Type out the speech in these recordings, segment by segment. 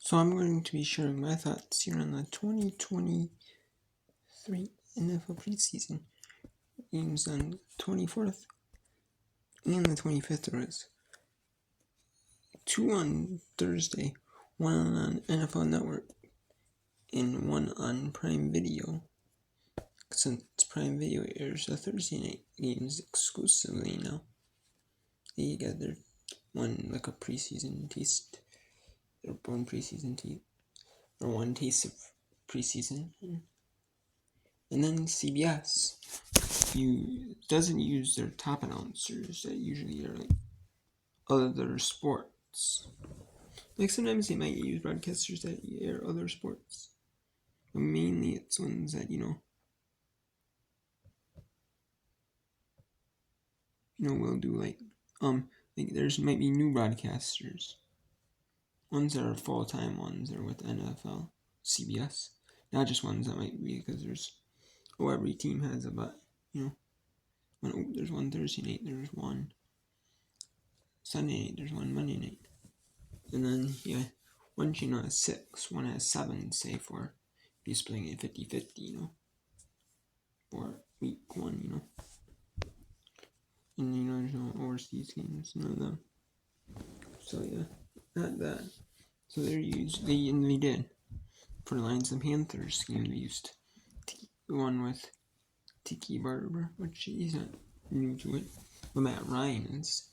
So I'm going to be sharing my thoughts here on the 2023 NFL preseason games on the 24th and the 25th. There was 2 on Thursday, 1 on NFL Network, and 1 on Prime Video. Since Prime Video airs the Thursday night games exclusively now, they got their one like a preseason taste, their own preseason taste, or one taste of preseason. And then CBS doesn't use their top announcers that usually are like other sports. Like sometimes they might use broadcasters that air other sports, but mainly it's ones that will do like there's might be new broadcasters. Ones that are full-time, ones that are with NFL, CBS, not just ones that might be because every team has about there's one Thursday night, there's one Sunday night, there's one Monday night, and then one channel has 6, one has 7, say for if you're splitting it 50-50, for week 1, and there's no overseas games, none of them. So not that. So they did for the Lions and Panthers game. They used the one with Tiki Barber, which he's not new to it, but Matt Ryan is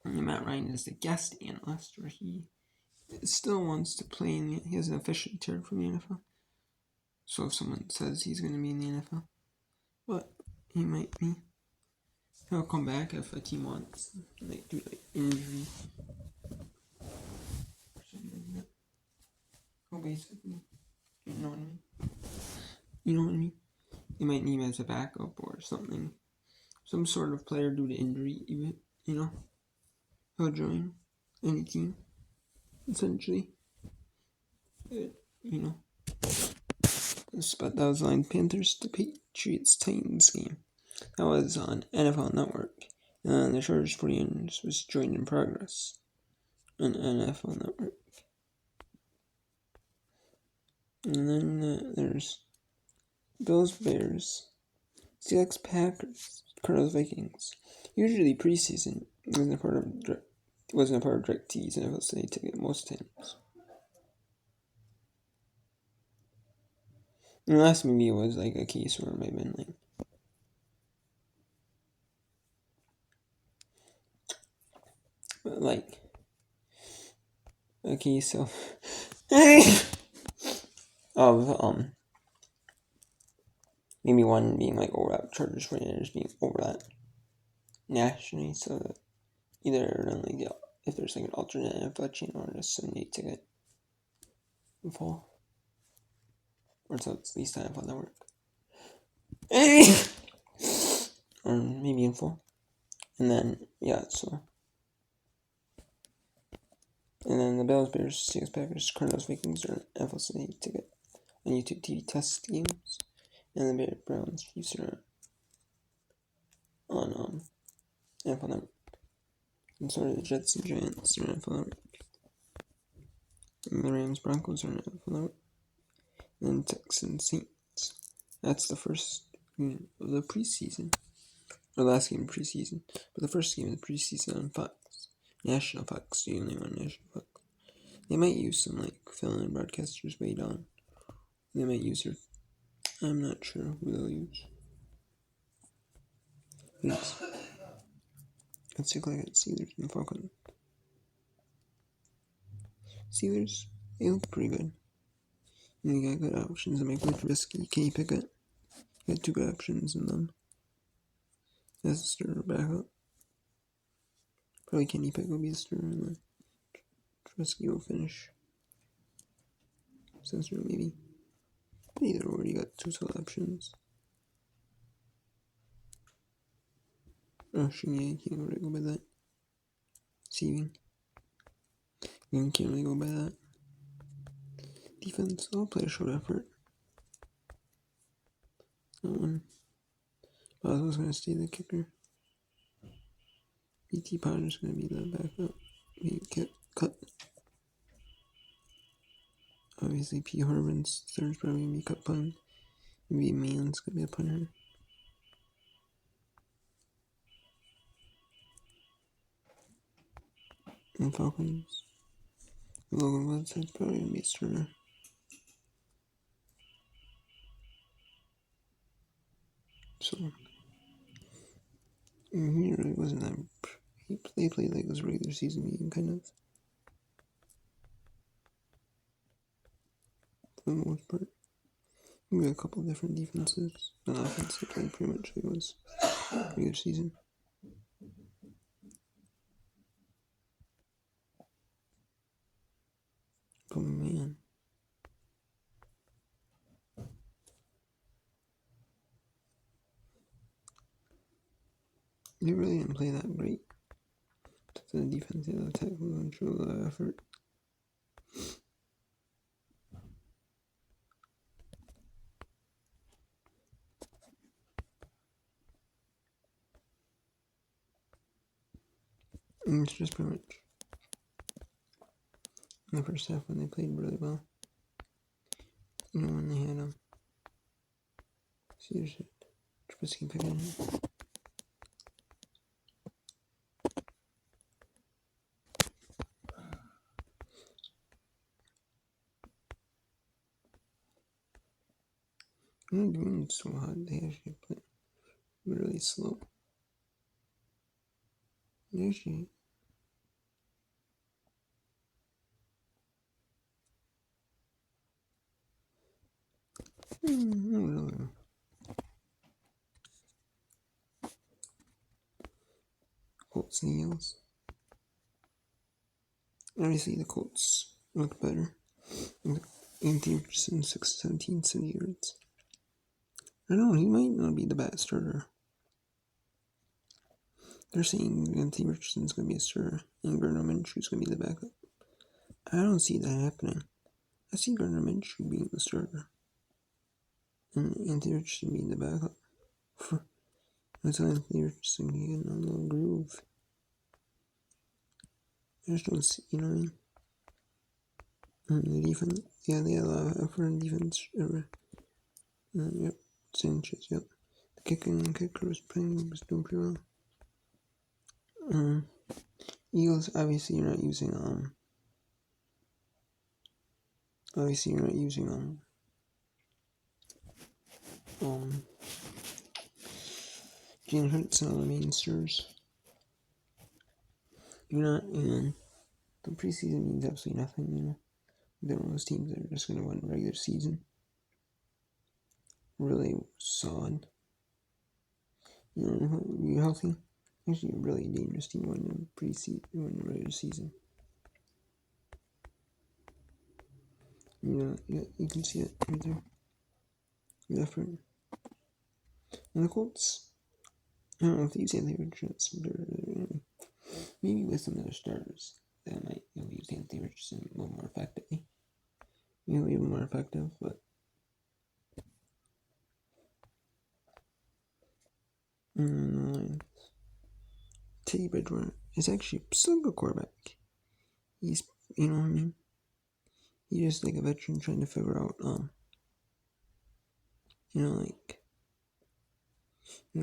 the guest analyst, where he still wants to play he has an official tier from the NFL. So if someone says he's going to be in the NFL, but he might be. He'll come back if a team wants, like do like injury or something like that. Oh, basically, you know what I mean. They might need him as a backup or something, some sort of player due to injury. Even he'll join any team essentially. But that was Lions Panthers, the Patriots Titans game. That was on NFL Network. And the Chargers 49ers was joined in progress on NFL Network. And then there's Bills, Bears, Seahawks, Packers, Cardinals, Vikings. Usually preseason wasn't a part of DirecTV's NFL Sunday Ticket most times. And the last movie was like a case where it might have been like a case of maybe one being like overlap, Chargers 49ers being overlap nationally, so that either only if there's like an alternate NFL channel or just Sunday Ticket in full, or so it's at least NFL Network, or maybe in full, and then and then the Bills, Bears, Seahawks, Packers, Cardinals, Vikings are NFL Sunday Ticket on YouTube TV test games, and the Browns, Chiefs are on NFL Network. And so are the Jets and Giants are on NFL Network. And the Rams, Broncos are on NFL Network. And Texans, Saints. That's the first game of the preseason. Or last game of preseason. But the first game of the preseason on Fox. National Fox, the only one National Fox. They might use some fill-in broadcasters way down. They might use I'm not sure who they'll use. Let's take a look at Steelers and Falcons. Steelers, they look pretty good. And you got good options that make it risky. Kenny Pickett. You got 2 good options in them. As a starter backup. Probably Kenny Pickett will be the starter, and then Trubisky will finish. Sensor maybe. But either or, you got 2 solid options. Rushing, you can't really go by that. Receiving, you can't really go by that. Defense, I'll play a short effort. That one. I was going to stay the kicker. E.T. Potter's going to be the backup. Maybe cut. obviously P. Harvin's third probably gonna be cut pun. Maybe Man's gonna be a punter. And Falcons. Logan Woods is probably gonna be a starter. So he really wasn't that. They played like this regular season game, kind of. For the most part. We got a couple of different defenses. And offense that played pretty much like it was regular season. Oh man. They really didn't play that great. The defense and the attack was on true effort. And it's just pretty much in the first half when they played really well. You know, when they had Caesar Trubisky picking him. They're doing so hot, they actually play really slow. They actually. I don't know. Colts and Eagles. Obviously, the Colts look better. Anthony Richardson, 617, 70 yards. I know, he might not be the best starter. They're saying Anthony Richardson's going to be a starter and Gardner Minshew's going to be the backup. I don't see that happening. I see Gardner Minshew being the starter and Anthony Richardson being the backup. That's how Anthony Richardson can get in a little groove. I just don't see, you know what I mean? The defense, yeah, they had a lot of effort in defense. Yep, Sanchez, yep. The kicker was doing pretty well. Eagles, obviously you're not using Jalen Hurts and other main stars. You're not, and the preseason means absolutely nothing, you know. They're one of those teams that are just going to win regular season. Really solid. You know, you're healthy. Actually, a really dangerous team winning preseason, winning regular season. You know, you can see it right there. The effort. And the Colts, I don't know if they use Anthony Richardson, maybe with some other starters, they might use Anthony Richardson a little more effectively. Maybe even more effective, but Teddy Bridgewater is actually still a good quarterback. He's, you know what I mean? He's just like a veteran trying to figure out,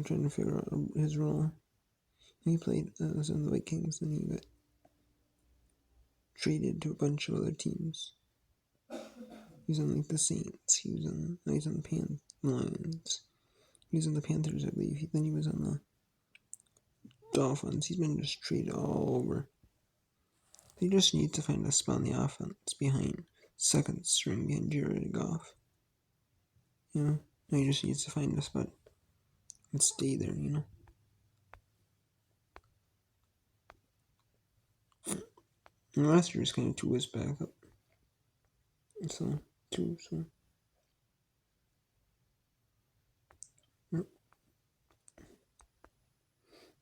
trying to figure out his role. He played was on the Vikings and he got traded to a bunch of other teams. He was on like the Saints. He was on the Lions. He was on the Panthers, I believe. Then he was on the Dolphins. He's been just traded all over. They just need to find a spot on the offense behind second string behind Jared Goff. You know, he just needs to find a spot and stay there, you know. And last year was kind of two was backup. So. Yep.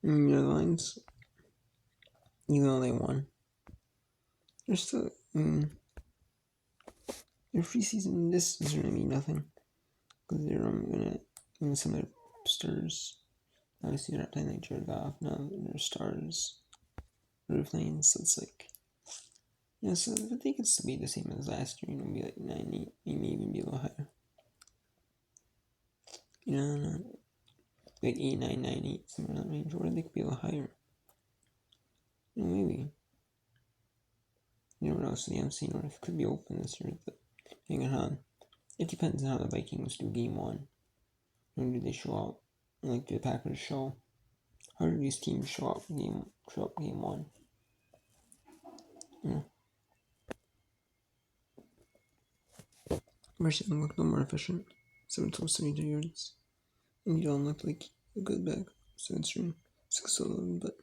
And the Lions, even though they won, they're still, their preseason, this is going to mean nothing. Because they're going to, some of their stars, obviously they're not playing like Jared Goff, now their stars are playing, so it's like, Yeah, so I think it's to be the same as last year. Be like 9-8, maybe even be a little higher. Like 8-9-9-8, somewhere in that range, or they could be a little higher. Maybe. What else? The NFC North could be open this year, but hang on. It depends on how the Vikings do game one. When do they show up? Like, do the Packers show? How do these teams show up game one? Mercian looked a little more efficient. 7 total 72 yards. And John looked like a good back. 7 string. 6-11, but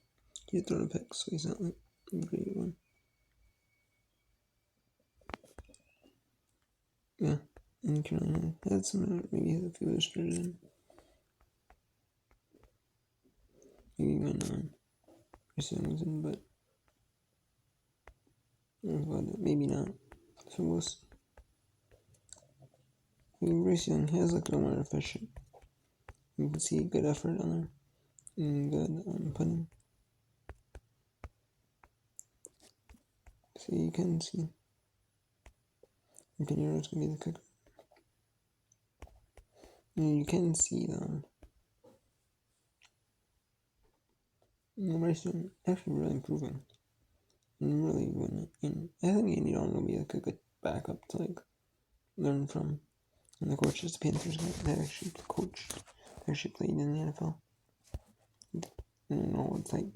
he had thrown a pick, so he's not like a great one. Yeah. And Carolina had some, maybe had a few others started in. Maybe went on. Mercian was in, but maybe not. So we'll see. Bryce Young has looked a little more efficient. You can see good effort on there. And good punting. So you can see. Pinheiro's going to be the kicker. And you can see Bryce Young actually really improving. And really winning. And I think Andy Dalton will be like a good backup to like learn from. And the coach is the Panthers guy that actually coached, actually played in the NFL. I don't know what it's like.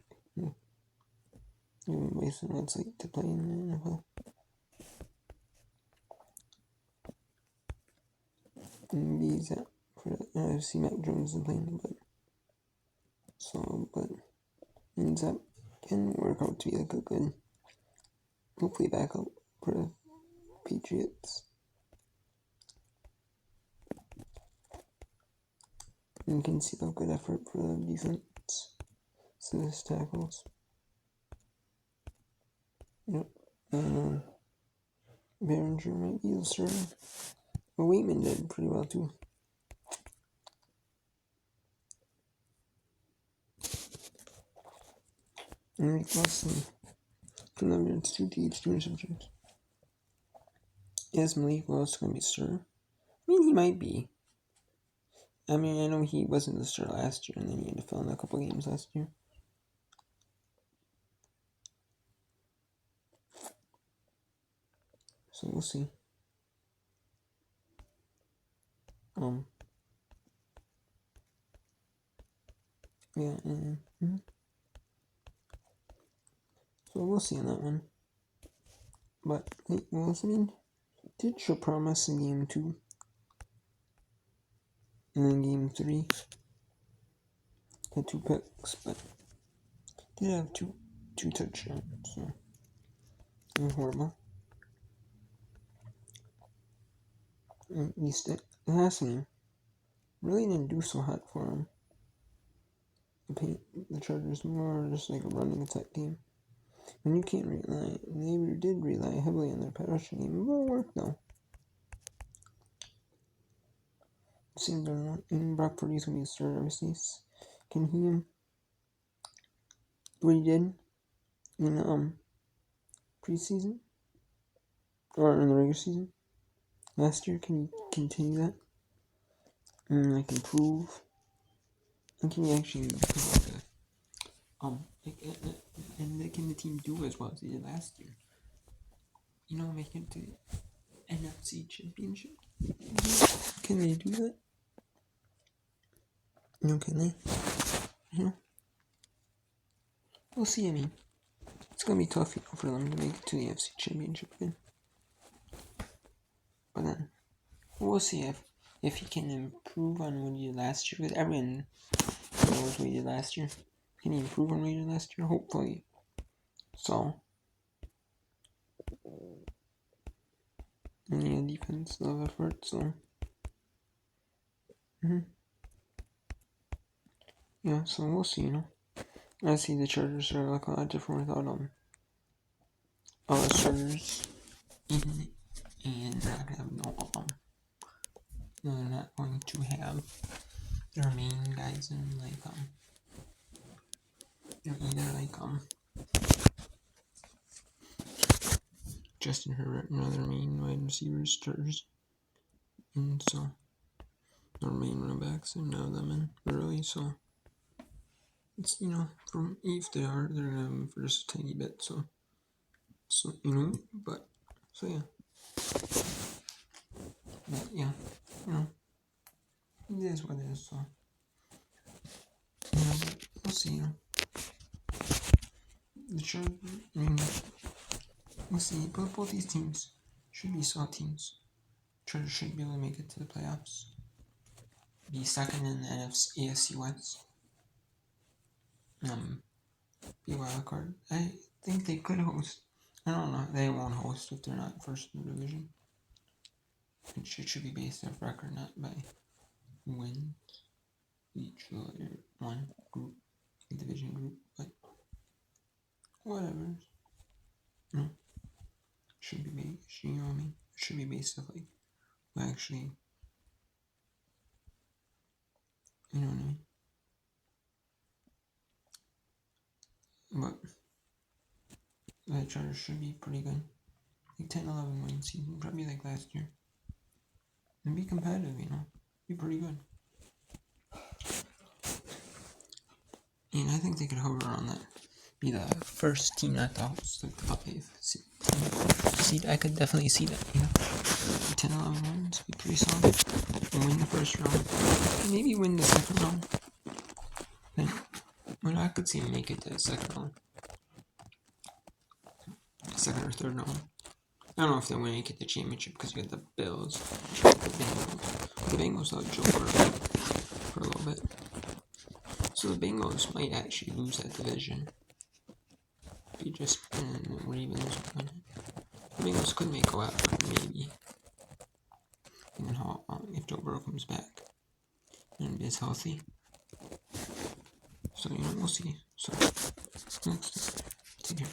Even based on what it's like to play in the NFL. And be that for see Mac Jones is playing, but means that can work out to be like a good, hopefully backup for the Patriots. And you can see the good effort for the defense. So this tackles. Yep. Behringer might be the starter. But Waitman did pretty well too. And Rick Lawson. 2 yards, 2 TDs, 2 interceptions. Is Malik Willis going to be a starter? I mean, he might be. I mean, I know he wasn't the starter last year, and then he had to fill in a couple games last year. So we'll see. Yeah, so we'll see on that one. But Nate Wilson did show promise in game 2. And then game 3 had 2 picks, but did have two touchdowns, so it was horrible. At least the last game really didn't do so hot for him. The Chargers more just like a running attack team. And you can't rely, they did rely heavily on their pass rushing game. It will work though. It seems and Brock Purdy's going to be a starter, obviously. Can he what he did in preseason? Or in the regular season? Last year, can he continue that? And like improve? And can he actually and can the team do as well as they did last year? Make it to the NFC Championship? Can they do that? Can they? We'll see. I mean, it's gonna be tough for them to make it to the NFC Championship again. But then we'll see if he can improve on what he did last year. Because everyone knows what he did last year. Can he improve on what he did last year? Hopefully. So, and defense, love effort. So, yeah. So we'll see. I see the Chargers are like a lot different without all the starters and not have they're not going to have their main guys in they're either Justin Herbert and other main wide receivers starters. And so, our main running backs, and now them in early, so it's, from if they are, they're gonna have them for just a tiny bit, so but, so yeah. But yeah, it is what it is, so, but we'll see, the Chargers, we'll see, but both these teams should be solid teams. Chargers should be able to make it to the playoffs, be second in the AFC West, be a wild card. I think they could host. I don't know. They won't host if they're not first in the division. It should be based off record, not by wins. Each one group, division group, but whatever. Should be based. You know what I mean? It should be based off like who actually. You know what I mean? But the Chargers should be pretty good. Like 10-11 win season, probably like last year. And be competitive, Be pretty good. And I think they could hover on that. Be the first team not to host, like the 5 seed. I could definitely see that, 10-11 wins, be pretty solid. And win the first round. And maybe win the second round. But I could see them make it to the second round. Second or third round. I don't know if they win make it the championship because you got the Bills, the Bengals out Joe Burrow for a little bit. So the Bengals might actually lose that division. Be just Ravens win it. The Bengals could make a wild card, maybe. And then if Joe Burrow comes back and is healthy. So we'll see. So next, take care.